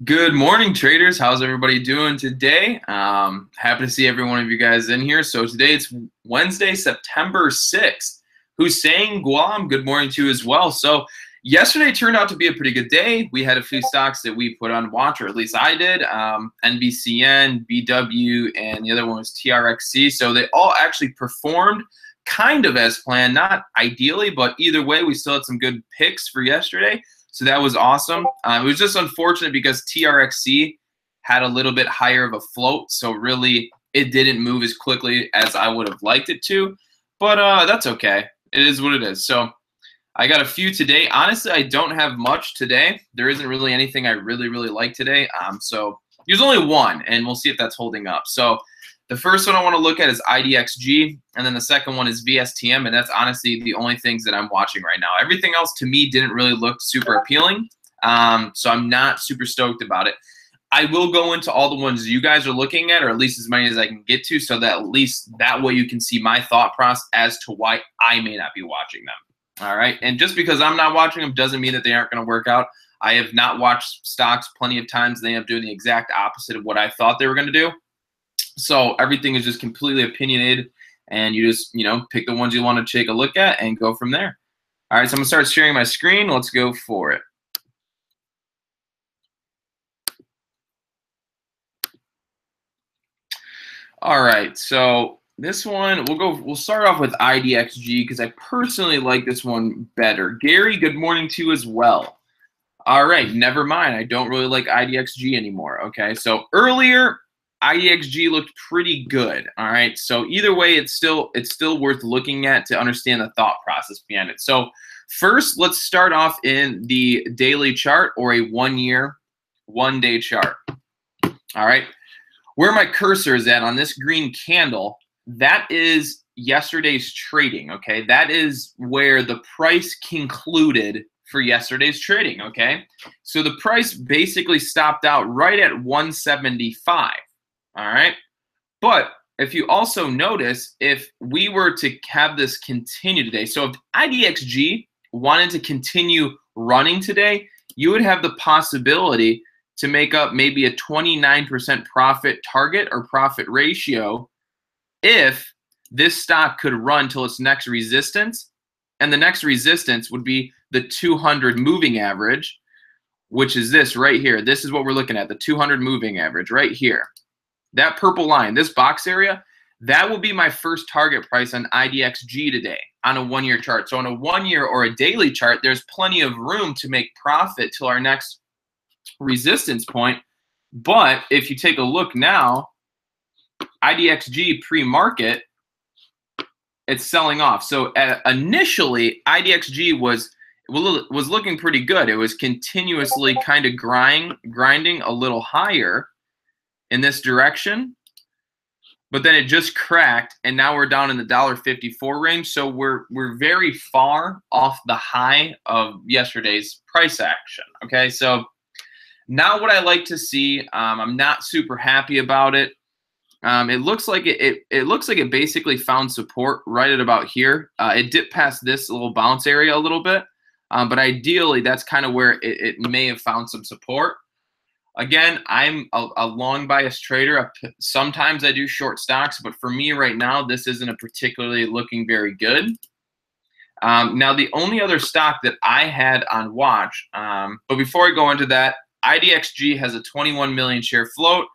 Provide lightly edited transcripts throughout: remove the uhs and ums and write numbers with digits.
Good morning, traders. How's everybody doing today? Happy to see every one of you guys in here. So today it's Wednesday, September 6th. Hussein Guam, good morning to you as well. So yesterday turned out to be a pretty good day. We had a few stocks that we put on watch, or at least I did. NBCN, BW, and the other one was TRXC. So they all actually performed kind of as planned, not ideally, but either way, we still had some good picks for yesterday. So that was awesome. It was just unfortunate because TRXC had a little bit higher of a float, so really it didn't move as quickly as I would have liked it to. But that's okay. It is what it is. So I got a few today. Honestly, I don't have much today. There isn't really anything I really like today. So there's only one, and we'll see if that's holding up. So the first one I want to look at is IDXG, and then the second one is VSTM, and that's honestly the only things that I'm watching right now. Everything else to me didn't really look super appealing, so I'm not super stoked about it. I will go into all the ones you guys are looking at, or at least as many as I can get to, so that at least that way you can see my thought process as to why I may not be watching them. All right, and just because I'm not watching them doesn't mean that they aren't going to work out. I have not watched stocks plenty of times. They end up doing the exact opposite of what I thought they were going to do. So everything is just completely opinionated, and you just, pick the ones you want to take a look at and go from there. All right, so I'm going to start sharing my screen. Let's go for it. All right, so this one, we'll start off with IDXG because I personally like this one better. Gary, good morning to you as well. All right, never mind. I don't really like IDXG anymore, okay? So earlier, IDXG looked pretty good, all right? So either way, it's still worth looking at to understand the thought process behind it. So first, let's start off in the daily chart or a one-day chart, all right? Where my cursor is at on this green candle, that is yesterday's trading, okay? That is where the price concluded for yesterday's trading, okay? So the price basically stopped out right at 175. All right, but if you also notice, if we were to have this continue today, so if IDXG wanted to continue running today, you would have the possibility to make up maybe a 29% profit target or profit ratio if this stock could run till its next resistance, and the next resistance would be the 200 moving average, which is this right here. This is what we're looking at, the 200 moving average right here. That purple line, this box area, that will be my first target price on IDXG today on a one-year chart. So on a one-year or a daily chart, there's plenty of room to make profit till our next resistance point. But if you take a look now, IDXG pre-market, it's selling off. So initially, IDXG was looking pretty good. It was continuously kind of grinding a little higher in this direction, but then it just cracked, and now we're down in the $1.54 range. So we're very far off the high of yesterday's price action. Okay, so now what I like to see, I'm not super happy about it. It looks like it basically found support right at about here. It dipped past this little bounce area a little bit, but ideally that's kind of where it may have found some support. Again, I'm a long bias trader. Sometimes I do short stocks, but for me right now, this isn't a particularly looking very good. Now, the only other stock that I had on watch, but before I go into that, IDXG has a 21 million share float.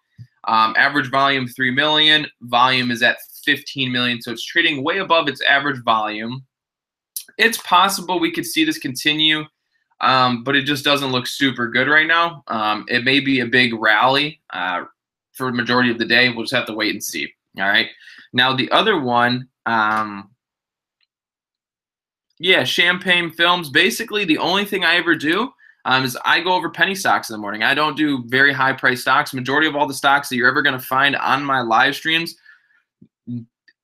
Average volume 3 million. Volume is at 15 million, so it's trading way above its average volume. It's possible we could see this continue. But it just doesn't look super good right now. It may be a big rally for the majority of the day. We'll just have to wait and see. All right. Now, the other one, Champagne Films. Basically, the only thing I ever do is I go over penny stocks in the morning. I don't do very high price stocks. Majority of all the stocks that you're ever going to find on my live streams,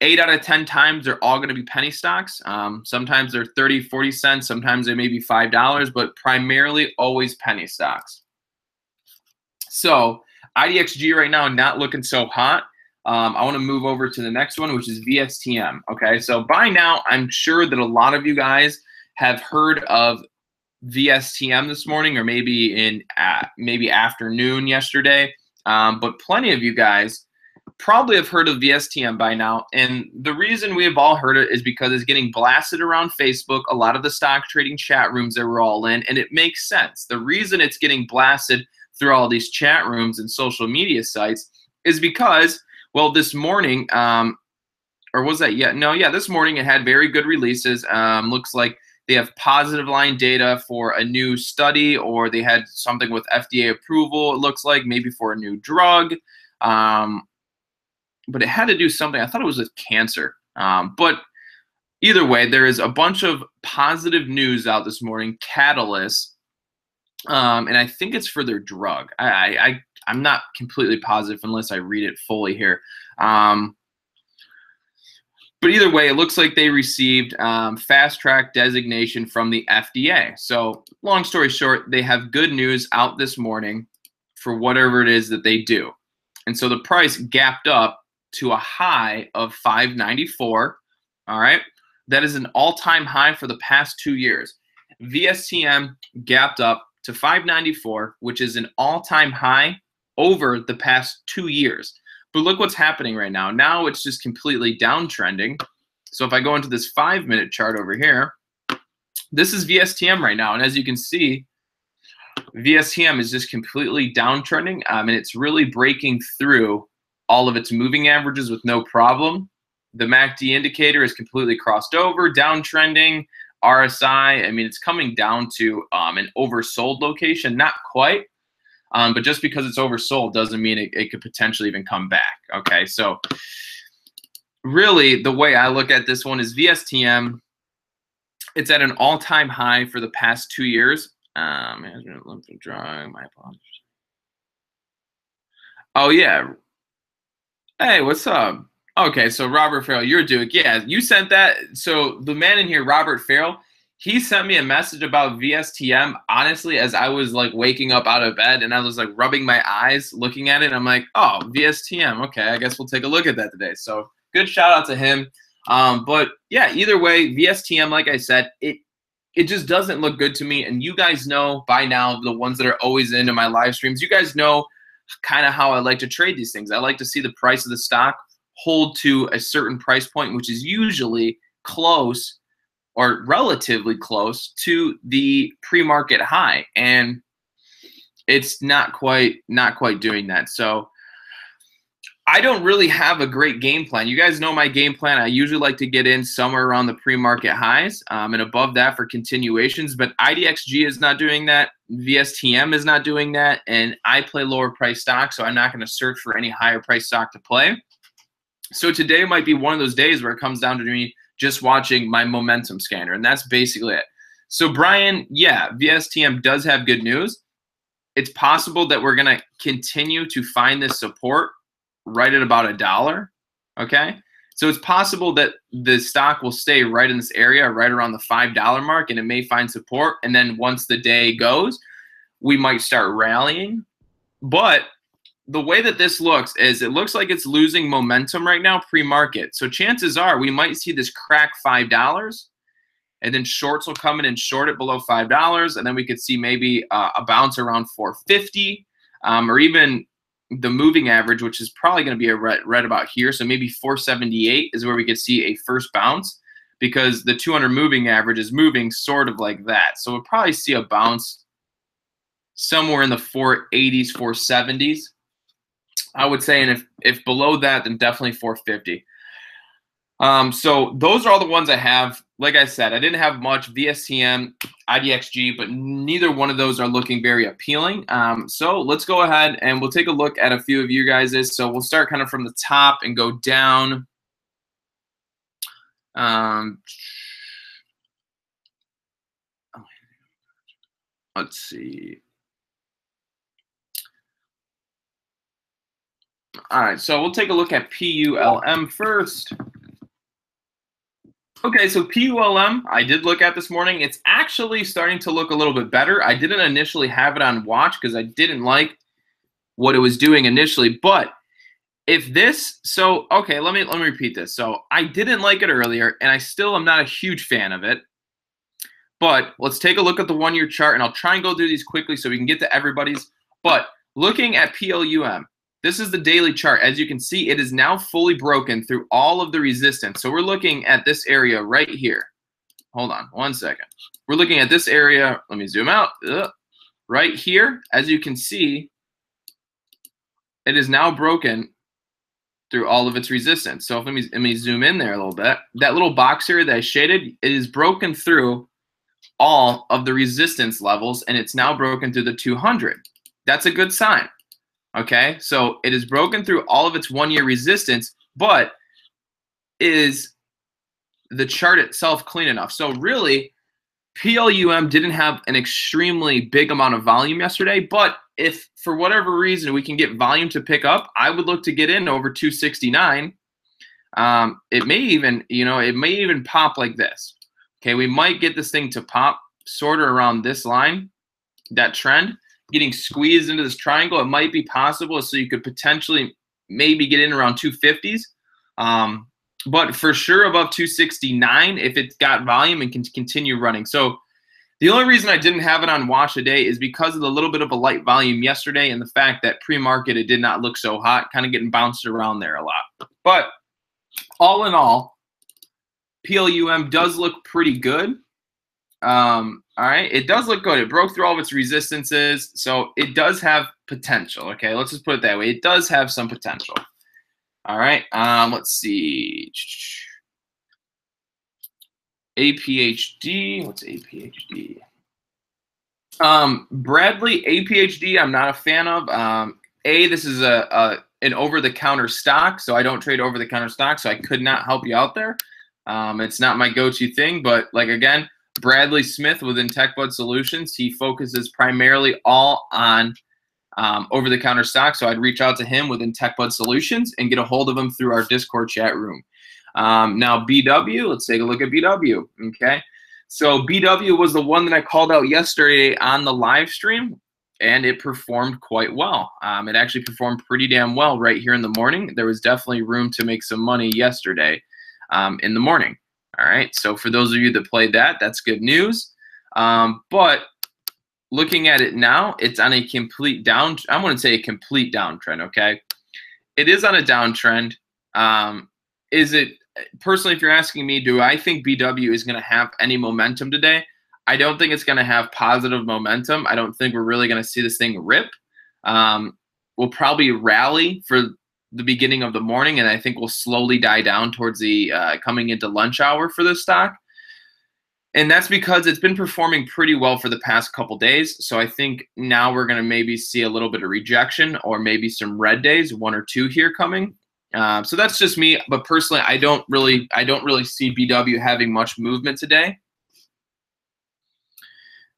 8 out of 10 times they're all going to be penny stocks. Sometimes they're 30, 40 cents. Sometimes they may be $5, but primarily always penny stocks. So IDXG right now not looking so hot. I want to move over to the next one, which is VSTM. Okay, so by now I'm sure that a lot of you guys have heard of VSTM this morning, or maybe in maybe afternoon yesterday. But plenty of you guys probably have heard of VSTM by now. And the reason we have all heard it is because it's getting blasted around Facebook, a lot of the stock trading chat rooms that we're all in, and it makes sense. The reason it's getting blasted through all these chat rooms and social media sites is because, well, this morning, or was that yet? No, yeah, this morning it had very good releases. Looks like they have positive line data for a new study, or they had something with FDA approval, it looks like, maybe for a new drug. But it had to do something. I thought it was with cancer. But either way, there is a bunch of positive news out this morning, catalysts, and I think it's for their drug. I'm not completely positive unless I read it fully here. But either way, it looks like they received fast track designation from the FDA. So long story short, they have good news out this morning for whatever it is that they do. And so the price gapped up to a high of $5.94. All right. That is an all-time high for the past 2 years. VSTM gapped up to $5.94, which is an all-time high over the past 2 years. But look what's happening right now. Now it's just completely downtrending. So if I go into this 5-minute chart over here, this is VSTM right now. And as you can see, VSTM is just completely downtrending, and it's really breaking through all of its moving averages with no problem. The MACD indicator is completely crossed over, downtrending. RSI, I mean, it's coming down to an oversold location. Not quite, but just because it's oversold doesn't mean it could potentially even come back. Okay, so really the way I look at this one is VSTM, it's at an all-time high for the past 2 years. Management lymph drawing, my apologies. Oh, yeah. Hey, what's up? Okay, so Robert Farrell, you're Duke. Yeah, you sent that. So the man in here, Robert Farrell, he sent me a message about VSTM, honestly, as I was like waking up out of bed and I was like rubbing my eyes looking at it. I'm like, oh, VSTM. Okay, I guess we'll take a look at that today. So good shout out to him. But yeah, either way, VSTM, like I said, it just doesn't look good to me. And you guys know by now, the ones that are always into my live streams, you guys know kind of how I like to trade these things. I like to see the price of the stock hold to a certain price point, which is usually close or relatively close to the pre-market high. And it's not quite doing that. So I don't really have a great game plan. You guys know my game plan. I usually like to get in somewhere around the pre-market highs and above that for continuations, but IDXG is not doing that. VSTM is not doing that. And I play lower price stocks, so I'm not going to search for any higher price stock to play. So today might be one of those days where it comes down to me just watching my momentum scanner, and that's basically it. So Brian, yeah, VSTM does have good news. It's possible that we're going to continue to find this support right at about $1, okay? So it's possible that the stock will stay right in this area, right around the $5 mark, and it may find support. And then once the day goes, we might start rallying. But the way that this looks is it looks like it's losing momentum right now pre-market. So chances are we might see this crack $5, and then shorts will come in and short it below $5, and then we could see maybe a bounce around 450, or even the moving average, which is probably going to be right about here. So maybe 478 is where we could see a first bounce, because the 200 moving average is moving sort of like that. So we'll probably see a bounce somewhere in the 480s, 470s, I would say. And if below that, then definitely 450. So those are all the ones I have. Like I said, I didn't have much VSTM, IDXG, but neither one of those are looking very appealing. So let's go ahead and we'll take a look at a few of you guys's. So we'll start kind of from the top and go down. Let's see. All right, so we'll take a look at PULM first. Okay, so PULM, I did look at this morning. It's actually starting to look a little bit better. I didn't initially have it on watch because I didn't like what it was doing initially. But if this, so okay, let me repeat this. So I didn't like it earlier, and I still am not a huge fan of it. But let's take a look at the 1-year chart, and I'll try and go through these quickly so we can get to everybody's. But looking at PLUM, this is the daily chart. As you can see, it is now fully broken through all of the resistance. So we're looking at this area right here. Hold on one second. We're looking at this area. Let me zoom out. Right here, as you can see, it is now broken through all of its resistance. So if let me zoom in there a little bit. That little box here that I shaded, it is broken through all of the resistance levels, and it's now broken through the 200. That's a good sign. Okay, so it is broken through all of its 1-year resistance, but is the chart itself clean enough? So really, PLUM didn't have an extremely big amount of volume yesterday, but if for whatever reason we can get volume to pick up, I would look to get in over 269. It may even, it may even pop like this. Okay, we might get this thing to pop sort of around this line, that trend, getting squeezed into this triangle. It might be possible, so you could potentially maybe get in around 250s. But for sure above 269 if it's got volume and can continue running. So the only reason I didn't have it on watch today is because of the little bit of a light volume yesterday and the fact that pre-market it did not look so hot, kind of getting bounced around there a lot. But all in all, PLUM does look pretty good. All right, it does look good. It broke through all of its resistances, so it does have potential. Okay, let's just put it that way. It does have some potential. All right, let's see. APHD, what's APHD? Bradley, APHD, I'm not a fan of. This is an over-the-counter stock, so I don't trade over-the-counter stock, so I could not help you out there. It's not my go-to thing, but like again, Bradley Smith within TechBud Solutions, he focuses primarily all on over-the-counter stock, so I'd reach out to him within TechBud Solutions and get a hold of him through our Discord chat room. Now BW, let's take a look at BW. Okay, so BW was the one that I called out yesterday on the live stream, and it performed quite well. It actually performed pretty damn well right here in the morning. There was definitely room to make some money yesterday in the morning. All right, so for those of you that played that, that's good news. But looking at it now, it's on a complete down. I wouldn't say a complete downtrend. Okay, it is on a downtrend. Is it personally? If you're asking me, do I think BW is going to have any momentum today? I don't think it's going to have positive momentum. I don't think we're really going to see this thing rip. We'll probably rally for the beginning of the morning, and I think we'll slowly die down towards the coming into lunch hour for this stock. And that's because it's been performing pretty well for the past couple days. So I think now we're going to maybe see a little bit of rejection or maybe some red days, 1 or 2 here coming. So that's just me. But personally, I don't really see BW having much movement today.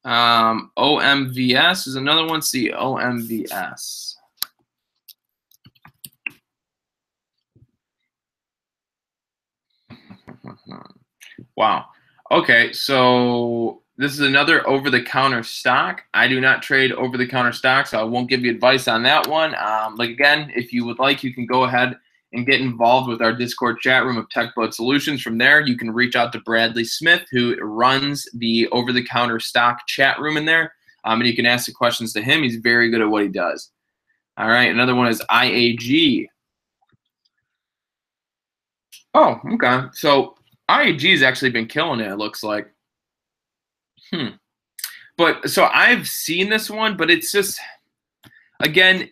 OMVS is another one. See OMVS. Wow. Okay, so this is another over-the-counter stock. I do not trade over-the-counter stocks, so I won't give you advice on that one. Like again, if you would like, you can go ahead and get involved with our Discord chat room of TechBud Solutions. From there, you can reach out to Bradley Smith, who runs the over-the-counter stock chat room in there, and you can ask the questions to him. He's very good at what he does. All right, another one is IAG. Oh, okay. So IAG has actually been killing it, it looks like. But so I've seen this one, but it's just, again,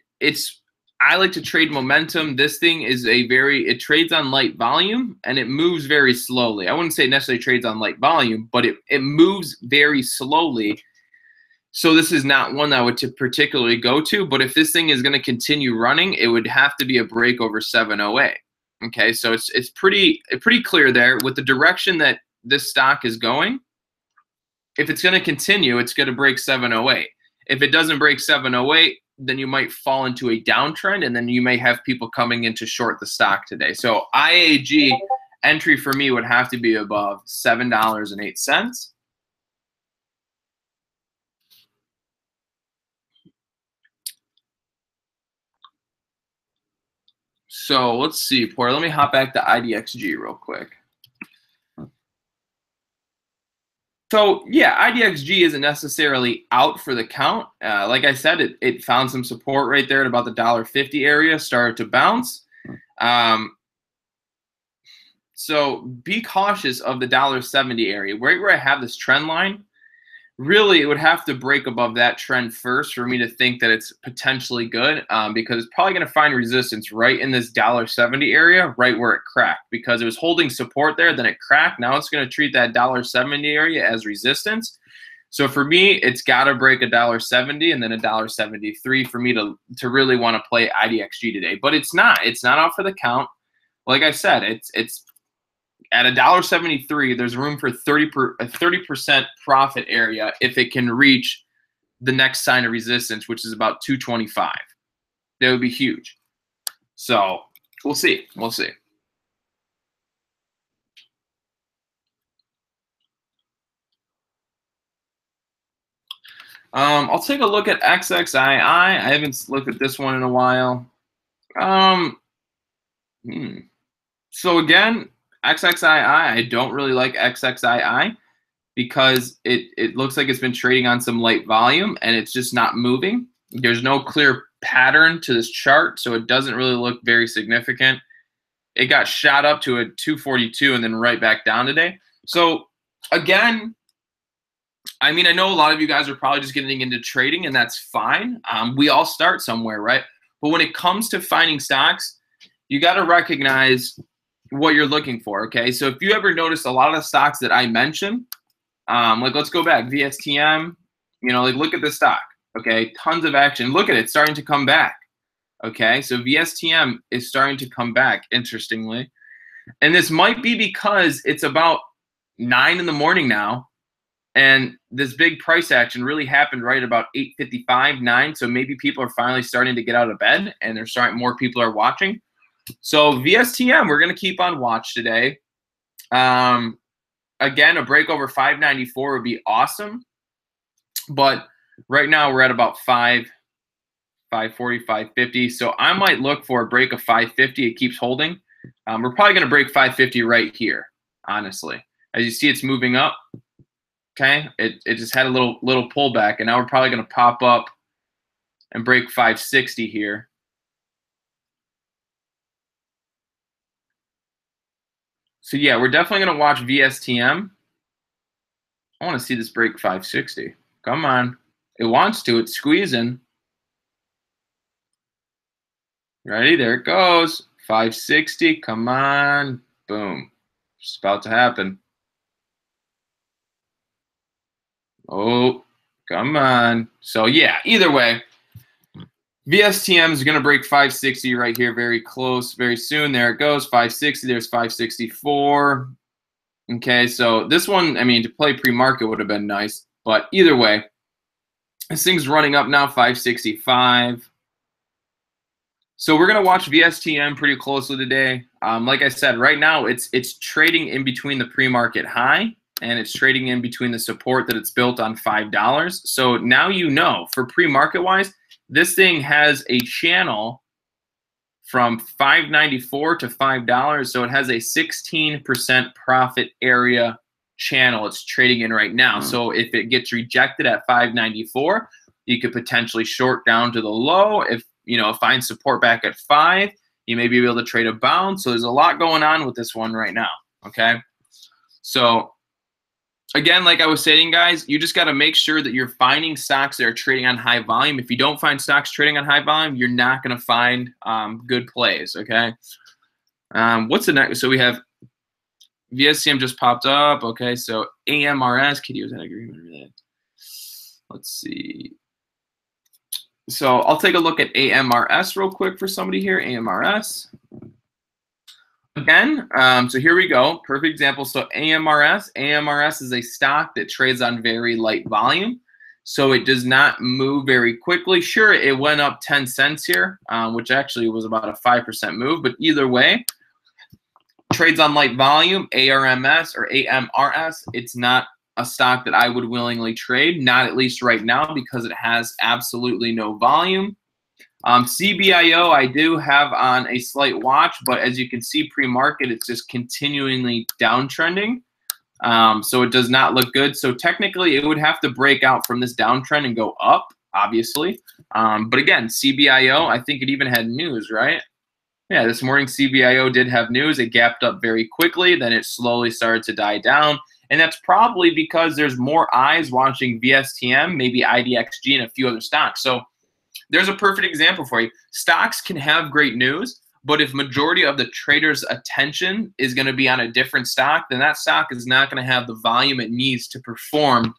I like to trade momentum. This thing is it trades on light volume and it moves very slowly. I wouldn't say it necessarily trades on light volume, but it moves very slowly. So this is not one that I would particularly go to, but if this thing is going to continue running, it would have to be a break over 708. Okay, so it's pretty clear there with the direction that this stock is going. If it's going to continue, it's going to break 708. If it doesn't break 708, then you might fall into a downtrend, and then you may have people coming in to short the stock today. So IAG entry for me would have to be above $7.08. So let's see, Porter. Let me hop back to IDXG real quick. So yeah, IDXG isn't necessarily out for the count. Like I said, it found some support right there at about the $1.50 area, started to bounce. So be cautious of the $1.70 area, right where I have this trend line. Really, it would have to break above that trend first for me to think that it's potentially good, because it's probably going to find resistance right in this $1.70 area, right where it cracked, because it was holding support there, then it cracked. Now it's going to treat that $1.70 area as resistance. So for me, it's got to break $1.70 and then $1.73 for me to really want to play IDXG today. But it's not out for the count. Like I said, it's at $1.73, there's room for a 30% profit area if it can reach the next sign of resistance, which is about 225. That would be huge. So we'll see. We'll see. I'll take a look at XXII. I haven't looked at this one in a while. So again, XXII, I don't really like XXII because it looks like it's been trading on some light volume and it's just not moving. There's no clear pattern to this chart, so it doesn't really look very significant. It got shot up to a 242 and then right back down today. So again, I mean, I know a lot of you guys are probably just getting into trading, and that's fine. We all start somewhere, right? But when it comes to finding stocks, you got to recognize what you're looking for, okay? So if you ever notice a lot of the stocks that I mentioned, like let's go back, VSTM, you know, like look at the stock, okay? Tons of action. Look at it, starting to come back, okay? So VSTM is starting to come back, interestingly. And this might be because it's about 9 in the morning now, and this big price action really happened right about 8:55, 9. So maybe people are finally starting to get out of bed, and more people are watching. So VSTM, we're going to keep on watch today. Again, a break over 594 would be awesome. But right now we're at about 540, 550. So I might look for a break of 550. It keeps holding. We're probably going to break 550 right here, honestly. As you see, it's moving up. Okay, it just had a little pullback, and now we're probably going to pop up and break 560 here. So yeah, we're definitely going to watch VSTM. I want to see this break 560. Come on. It wants to. It's squeezing. Ready? There it goes. 560. Come on. Boom. It's about to happen. Oh, come on. So yeah, either way, VSTM is going to break 560 right here, very close, very soon. There it goes, 560. There's 564. Okay, so this one, I mean, to play pre-market would have been nice, but either way, this thing's running up now, 565. So we're going to watch VSTM pretty closely today. Like I said, right now it's trading in between the pre-market high, and it's trading in between the support that it's built on $5. So now you know, for pre-market wise, this thing has a channel from $5.94 to $5. So it has a 16% profit area channel it's trading in right now. So if it gets rejected at $5.94, you could potentially short down to the low. If you know, find support back at 5, you may be able to trade a bounce. So there's a lot going on with this one right now. Okay. So again, like I was saying, guys, you just got to make sure that you're finding stocks that are trading on high volume. If you don't find stocks trading on high volume, you're not going to find good plays, okay? What's the next? So we have VSTM just popped up, okay? So AMRS, could use an agreement with that. Let's see. So I'll take a look at AMRS real quick for somebody here, AMRS. Again, so here we go. Perfect example. So AMRS is a stock that trades on very light volume. So it does not move very quickly. Sure, it went up 10 cents here, which actually was about a 5% move. But either way, trades on light volume, ARMS or AMRS. It's not a stock that I would willingly trade, not at least right now, because it has absolutely no volume. CBIO, I do have on a slight watch, but as you can see, pre-market, it's just continually downtrending. So it does not look good. So technically, it would have to break out from this downtrend and go up, obviously. But again, CBIO, I think it even had news, right? Yeah, this morning CBIO did have news. It gapped up very quickly. Then it slowly started to die down. And that's probably because there's more eyes watching VSTM, maybe IDXG, and a few other stocks. So there's a perfect example for you. Stocks can have great news, but if majority of the traders' attention is going to be on a different stock, then that stock is not going to have the volume it needs to perform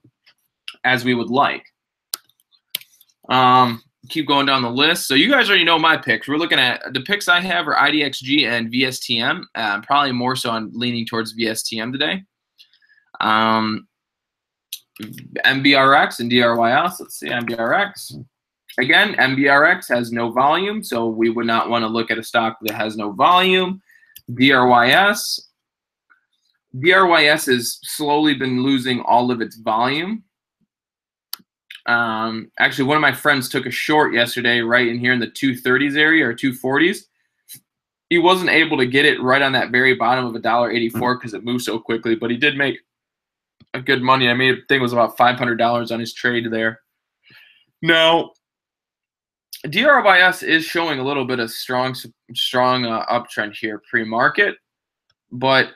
as we would like. Keep going down the list. So you guys already know my picks. We're looking at the picks I have are IDXG and VSTM. Probably more so on leaning towards VSTM today. MBRX and DRYS. Let's see, MBRX. Again, MBRX has no volume, so we would not want to look at a stock that has no volume. DRYS. DRYS has slowly been losing all of its volume. Actually, one of my friends took a short yesterday right in here in the 230s area or 240s. He wasn't able to get it right on that very bottom of $1.84 because it moved so quickly, but he did make a good money. I think it was about $500 on his trade there. Now, DRYS is showing a little bit of strong uptrend here pre-market, but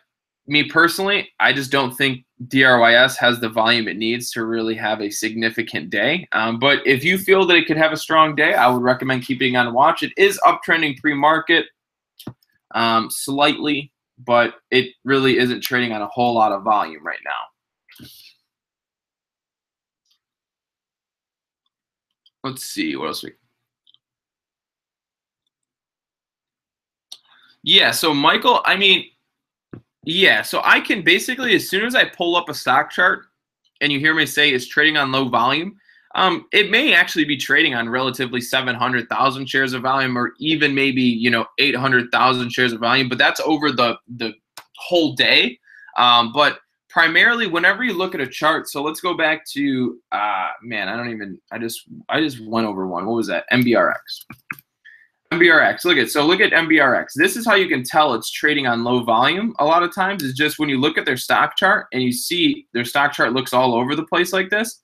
me personally, I just don't think DRYS has the volume it needs to really have a significant day. But if you feel that it could have a strong day, I would recommend keeping on watch. It is uptrending pre-market slightly, but it really isn't trading on a whole lot of volume right now. Let's see what else we. Yeah, so Michael, yeah, so I can basically, as soon as I pull up a stock chart and you hear me say it's trading on low volume, it may actually be trading on relatively 700,000 shares of volume or even maybe, 800,000 shares of volume, but that's over the whole day. But primarily whenever you look at a chart, so let's go back to, I just went over one. What was that? MBRX. MBRX, look at MBRX. This is how you can tell it's trading on low volume a lot of times, is just when you look at their stock chart and you see their stock chart looks all over the place like this,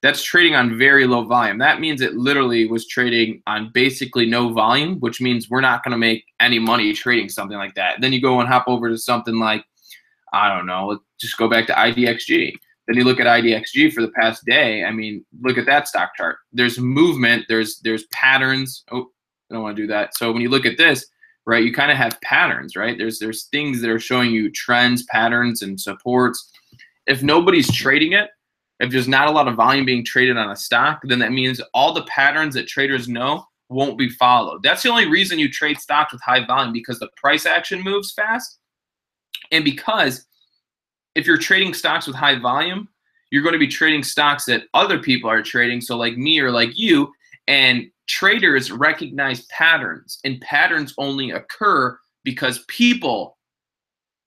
that's trading on very low volume. That means it literally was trading on basically no volume, which means we're not going to make any money trading something like that. Then you go and hop over to something like, I don't know, let's just go back to IDXG. Then you look at IDXG for the past day. Look at that stock chart. There's movement, there's patterns. Oh, I don't want to do that. So when you look at this, right, you kind of have patterns, right? There's things that are showing you trends, patterns, and supports. If nobody's trading it, if there's not a lot of volume being traded on a stock, then that means all the patterns that traders know won't be followed. That's the only reason you trade stocks with high volume, because the price action moves fast. And because if you're trading stocks with high volume, you're going to be trading stocks that other people are trading, so like me or like you, and traders recognize patterns, and patterns only occur because people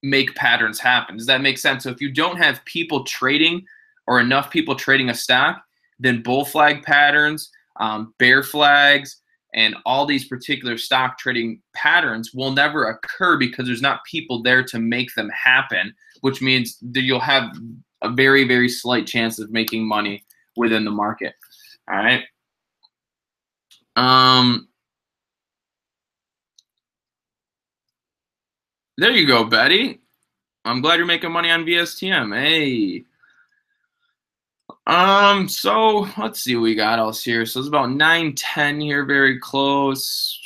make patterns happen. Does that make sense? So if you don't have people trading or enough people trading a stock, then bull flag patterns, bear flags, and all these particular stock trading patterns will never occur because there's not people there to make them happen, which means that you'll have a very, very slight chance of making money within the market. All right. There you go, Betty. I'm glad you're making money on VSTM. Hey. So let's see what we got else here. So it's about 9:10 here, very close.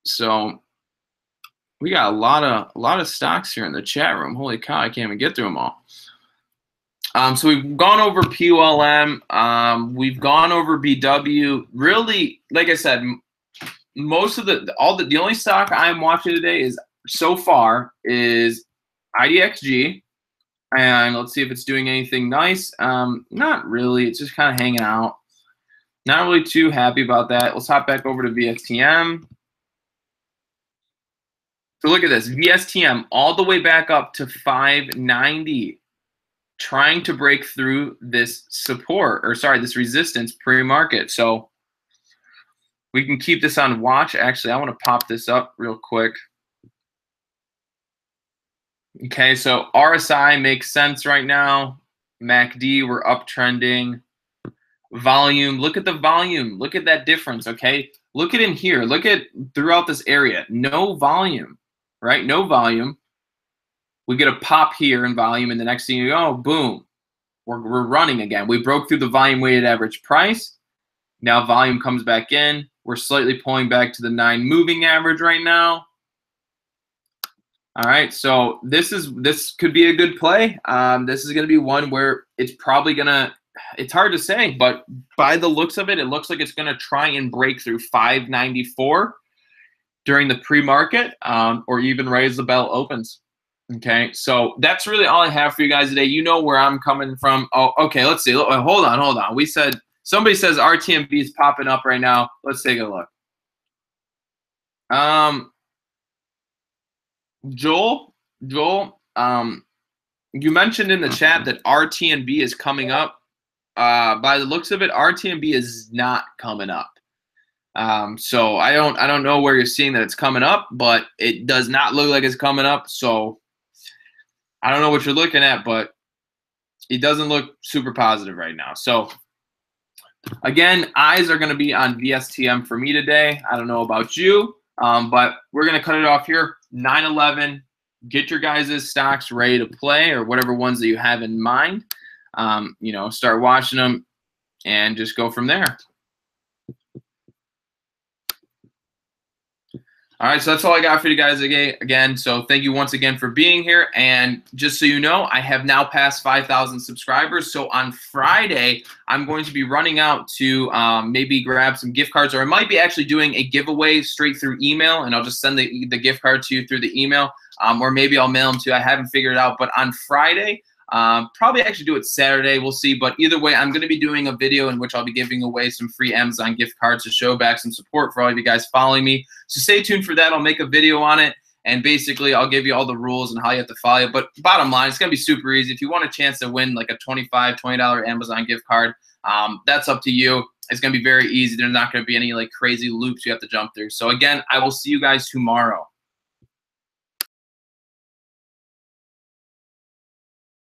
So we got a lot of stocks here in the chat room. Holy cow, I can't even get through them all. So we've gone over PULM. We've gone over BW. Really, like I said, most of the only stock I'm watching today is so far is IDXG. And let's see if it's doing anything nice. Not really. It's just kind of hanging out. Not really too happy about that. Let's hop back over to VSTM. So look at this. VSTM all the way back up to 590. Trying to break through this support, or sorry, this resistance pre-market. So we can keep this on watch. Actually, I want to pop this up real quick. Okay, so RSI makes sense right now. MACD, we're uptrending. Volume, look at the volume. Look at that difference, okay? Look at in here. Look at throughout this area. No volume, right? No volume. We get a pop here in volume, and the next thing you go, boom, we're running again. We broke through the volume weighted average price. Now volume comes back in. We're slightly pulling back to the 9 moving average right now. All right, so this could be a good play. This is going to be one where it's probably going to, it's hard to say, but by the looks of it, it looks like it's going to try and break through 594 during the pre-market, or even right as the bell opens. Okay, so that's really all I have for you guys today. You know where I'm coming from. Oh, okay, let's see. Hold on. We said, somebody says RTMB is popping up right now. Let's take a look. Joel, you mentioned in the chat that RTNB is coming up. By the looks of it, RTNB is not coming up. So I don't know where you're seeing that it's coming up, but it does not look like it's coming up. So I don't know what you're looking at, but it doesn't look super positive right now. So again, eyes are going to be on VSTM for me today. I don't know about you, but we're going to cut it off here. 9/11. Get your guys' stocks ready to play, or whatever ones that you have in mind. You know, start watching them and just go from there. All right, so that's all I got for you guys again. So thank you once again for being here. And just so you know, I have now passed 5,000 subscribers. So on Friday, I'm going to be running out to maybe grab some gift cards, or I might be actually doing a giveaway straight through email, and I'll just send the gift card to you through the email, or maybe I'll mail them to you. I haven't figured it out. But on Friday, probably actually do it Saturday. We'll see. But either way, I'm going to be doing a video in which I'll be giving away some free Amazon gift cards to show back some support for all of you guys following me. So stay tuned for that. I'll make a video on it, and basically I'll give you all the rules and how you have to follow it. But bottom line, it's going to be super easy. If you want a chance to win like a $20 Amazon gift card, that's up to you. It's going to be very easy. There's not going to be any like crazy loops you have to jump through. So again, I will see you guys tomorrow.